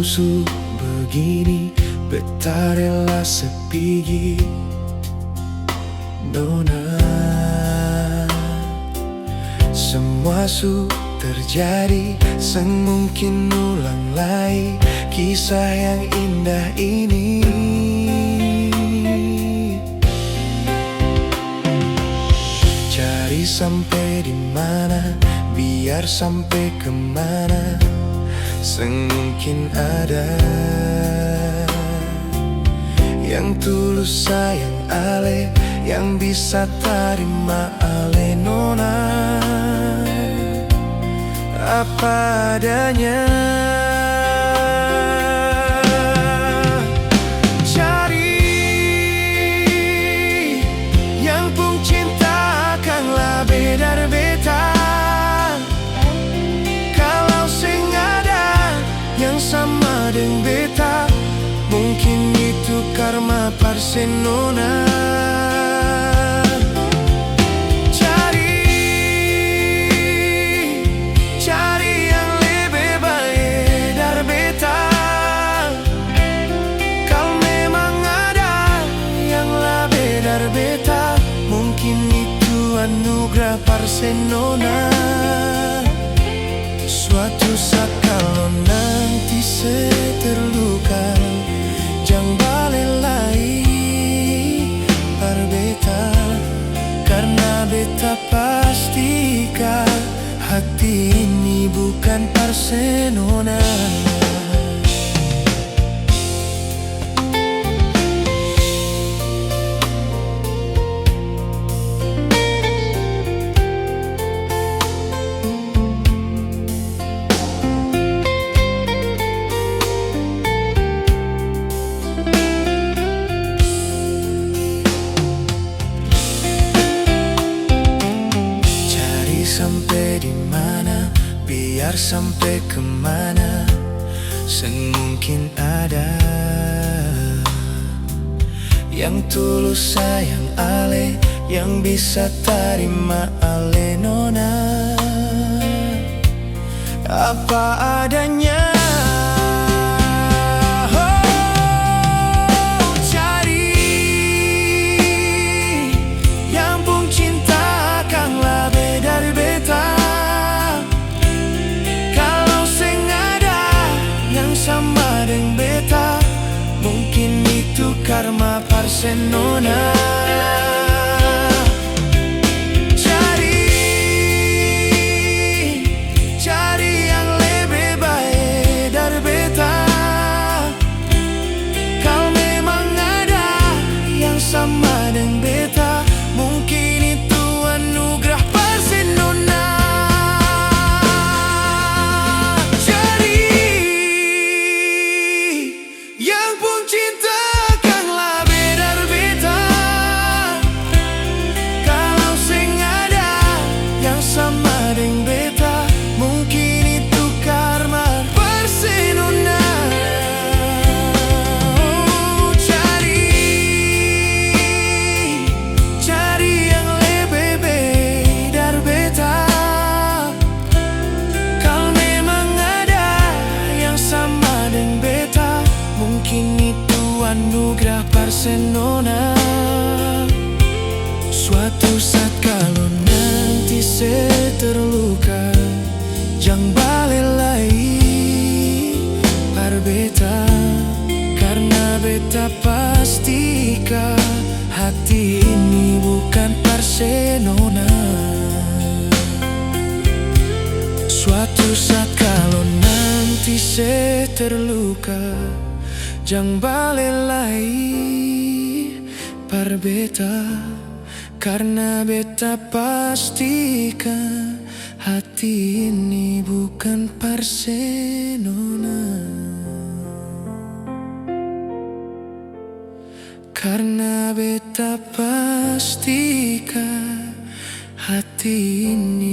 kusuk begini, beta rela sepigi Nona. Semua su terjadi, seng mungkin ulang lagi kisah yang indah ini. Cari sampai di mana, biar sampai kemana, seng mungkin ada yang tulus sayang ale, yang bisa terima ale Nona. Apa adanya, cari yang pun cinta akanlah beda beta. Kalau sing ada yang sama dengan beta, mungkin itu karma Parsenona. Beta, mungkin itu anugerah Parsenona. Suatu saat kalau nanti saya terluka, jangan balik lagi par beta, karena beta pastikan hati ini bukan Parsenona. Sampai di mana, biar sampai kemana, seng mungkin ada yang tulus sayang ale, yang bisa terima ale Nona. Apa adanya, karma Parsenona. Cari yang lebih baik dari beta. Kalau memang ada yang sama dengan beta, mungkin itu anugerah Parsenona. Cari yang pun cinta anugerah Parsenona. Suatu saat kalau nanti saya terluka, jangan balik lagi par beta, karena beta pastikan hati ini bukan Parsenona. Suatu saat kalau nanti saya terluka, jangan balik lagi par beta, karena beta pastikan hati ini bukan Parsenona. Karena beta pastikan hati ini